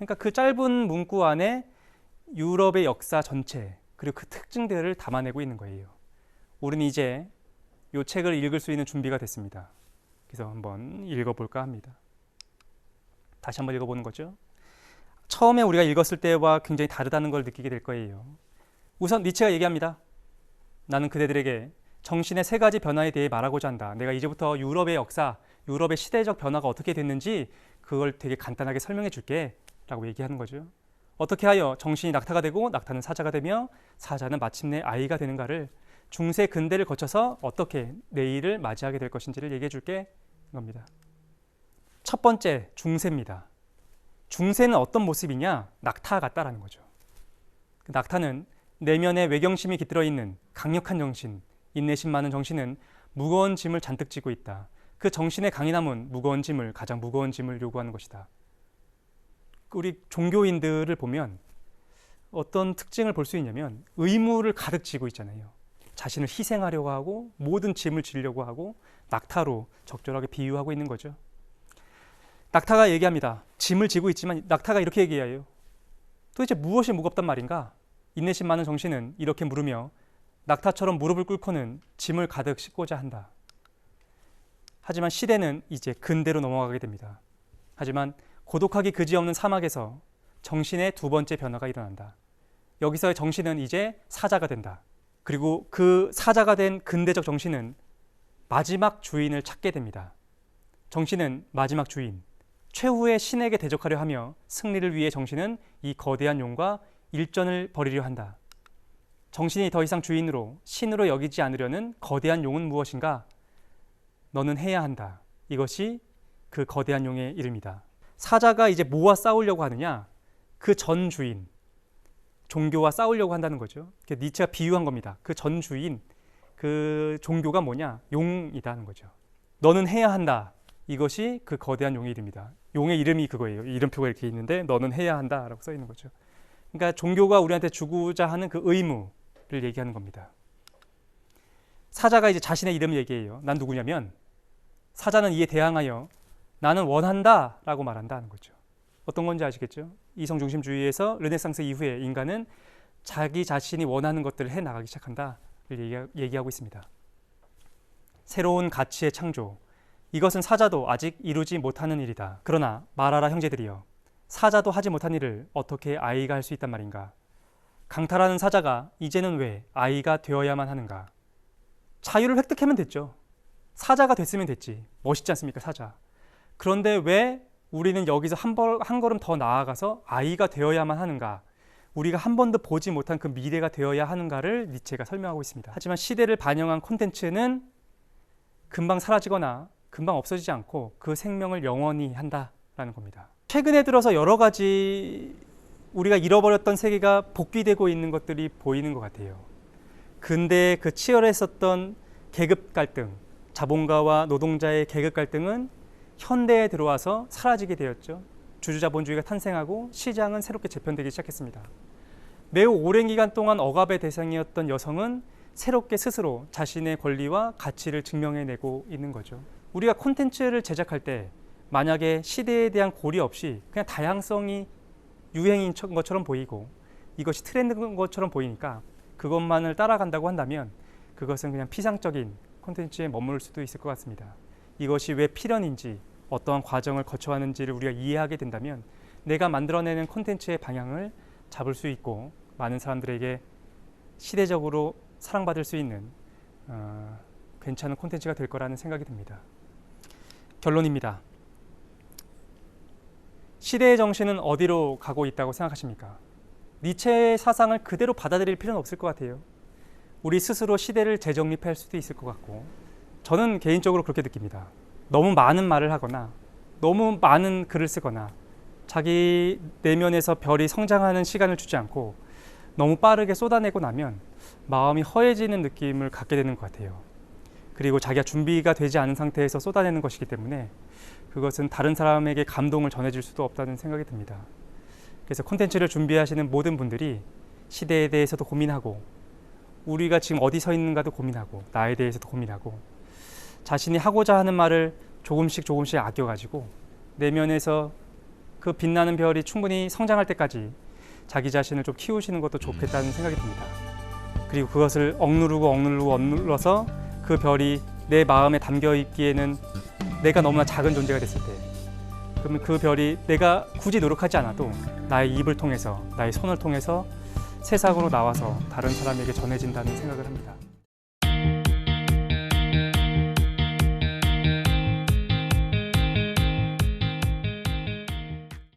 그러니까 그 짧은 문구 안에 유럽의 역사 전체 그리고 그 특징들을 담아내고 있는 거예요. 우리는 이제 이 책을 읽을 수 있는 준비가 됐습니다. 그래서 한번 읽어볼까 합니다. 다시 한번 읽어보는 거죠. 처음에 우리가 읽었을 때와 굉장히 다르다는 걸 느끼게 될 거예요. 우선 니체가 얘기합니다. 나는 그대들에게 정신의 세 가지 변화에 대해 말하고자 한다. 내가 이제부터 유럽의 역사, 유럽의 시대적 변화가 어떻게 됐는지 그걸 되게 간단하게 설명해 줄게 라고 얘기하는 거죠. 어떻게 하여 정신이 낙타가 되고 낙타는 사자가 되며 사자는 마침내 아이가 되는가를 중세 근대를 거쳐서 어떻게 내일을 맞이하게 될 것인지를 얘기해 줄게 겁니다. 첫 번째, 중세입니다. 중세는 어떤 모습이냐? 낙타 같다라는 거죠. 낙타는 내면에 외경심이 깃들어 있는 강력한 정신, 인내심 많은 정신은 무거운 짐을 잔뜩 지고 있다. 그 정신의 강인함은 무거운 짐을, 가장 무거운 짐을 요구하는 것이다. 우리 종교인들을 보면 어떤 특징을 볼 수 있냐면 의무를 가득 지고 있잖아요. 자신을 희생하려고 하고 모든 짐을 지려고 하고 낙타로 적절하게 비유하고 있는 거죠. 낙타가 얘기합니다. 짐을 지고 있지만 낙타가 이렇게 얘기해요. 도대체 무엇이 무겁단 말인가? 인내심 많은 정신은 이렇게 물으며 낙타처럼 무릎을 꿇고는 짐을 가득 싣고자 한다. 하지만 시대는 이제 근대로 넘어가게 됩니다. 하지만 고독하기 그지없는 사막에서 정신의 두 번째 변화가 일어난다. 여기서의 정신은 이제 사자가 된다. 그리고 그 사자가 된 근대적 정신은 마지막 주인을 찾게 됩니다. 정신은 마지막 주인, 최후의 신에게 대적하려 하며 승리를 위해 정신은 이 거대한 용과 일전을 벌이려 한다. 정신이 더 이상 주인으로 신으로 여기지 않으려는 거대한 용은 무엇인가? 너는 해야 한다. 이것이 그 거대한 용의 이름이다. 사자가 이제 뭐와 싸우려고 하느냐? 그 전 주인, 종교와 싸우려고 한다는 거죠. 니체가 비유한 겁니다. 그 전 주인, 그 종교가 뭐냐? 용이라는 거죠. 너는 해야 한다. 이것이 그 거대한 용의 이름이다. 용의 이름이 그거예요. 이름표가 이렇게 있는데 너는 해야 한다라고 써 있는 거죠. 그러니까 종교가 우리한테 주고자 하는 그 의무를 얘기하는 겁니다. 사자가 이제 자신의 이름을 얘기해요. 난 누구냐면 사자는 이에 대항하여 나는 원한다 라고 말한다는 거죠. 어떤 건지 아시겠죠? 이성중심주의에서 르네상스 이후에 인간은 자기 자신이 원하는 것들을 해나가기 시작한다를 얘기하고 있습니다. 새로운 가치의 창조, 이것은 사자도 아직 이루지 못하는 일이다. 그러나 말하라 형제들이여, 사자도 하지 못한 일을 어떻게 아이가 할 수 있단 말인가? 강탈하는 사자가 이제는 왜 아이가 되어야만 하는가? 자유를 획득하면 됐죠. 사자가 됐으면 됐지. 멋있지 않습니까, 사자? 그런데 왜 우리는 여기서 한 걸음 더 나아가서 아이가 되어야만 하는가? 우리가 한 번도 보지 못한 그 미래가 되어야 하는가를 니체가 설명하고 있습니다. 하지만 시대를 반영한 콘텐츠는 금방 사라지거나 금방 없어지지 않고 그 생명을 영원히 한다라는 겁니다. 최근에 들어서 여러 가지 우리가 잃어버렸던 세계가 복귀되고 있는 것들이 보이는 것 같아요. 근대에 그 치열했었던 계급 갈등, 자본가와 노동자의 계급 갈등은 현대에 들어와서 사라지게 되었죠. 주주자본주의가 탄생하고 시장은 새롭게 재편되기 시작했습니다. 매우 오랜 기간 동안 억압의 대상이었던 여성은 새롭게 스스로 자신의 권리와 가치를 증명해내고 있는 거죠. 우리가 콘텐츠를 제작할 때 만약에 시대에 대한 고려 없이 그냥 다양성이 유행인 것처럼 보이고 이것이 트렌드인 것처럼 보이니까 그것만을 따라간다고 한다면 그것은 그냥 피상적인 콘텐츠에 머무를 수도 있을 것 같습니다. 이것이 왜 필연인지 어떠한 과정을 거쳐야 하는지를 우리가 이해하게 된다면 내가 만들어내는 콘텐츠의 방향을 잡을 수 있고 많은 사람들에게 시대적으로 사랑받을 수 있는 괜찮은 콘텐츠가 될 거라는 생각이 듭니다. 결론입니다. 시대의 정신은 어디로 가고 있다고 생각하십니까? 니체의 사상을 그대로 받아들일 필요는 없을 것 같아요. 우리 스스로 시대를 재정립할 수도 있을 것 같고 저는 개인적으로 그렇게 느낍니다. 너무 많은 말을 하거나 너무 많은 글을 쓰거나 자기 내면에서 별이 성장하는 시간을 주지 않고 너무 빠르게 쏟아내고 나면 마음이 허해지는 느낌을 갖게 되는 것 같아요. 그리고 자기가 준비가 되지 않은 상태에서 쏟아내는 것이기 때문에 그것은 다른 사람에게 감동을 전해줄 수도 없다는 생각이 듭니다. 그래서 콘텐츠를 준비하시는 모든 분들이 시대에 대해서도 고민하고 우리가 지금 어디 서 있는가도 고민하고 나에 대해서도 고민하고 자신이 하고자 하는 말을 조금씩 아껴가지고 내면에서 그 빛나는 별이 충분히 성장할 때까지 자기 자신을 좀 키우시는 것도 좋겠다는 생각이 듭니다. 그리고 그것을 억눌러서 그 별이 내 마음에 담겨 있기에는 내가 너무나 작은 존재가 됐을 때, 그러면 그 별이 내가 굳이 노력하지 않아도 나의 입을 통해서, 나의 손을 통해서 세상으로 나와서 다른 사람에게 전해진다는 생각을 합니다.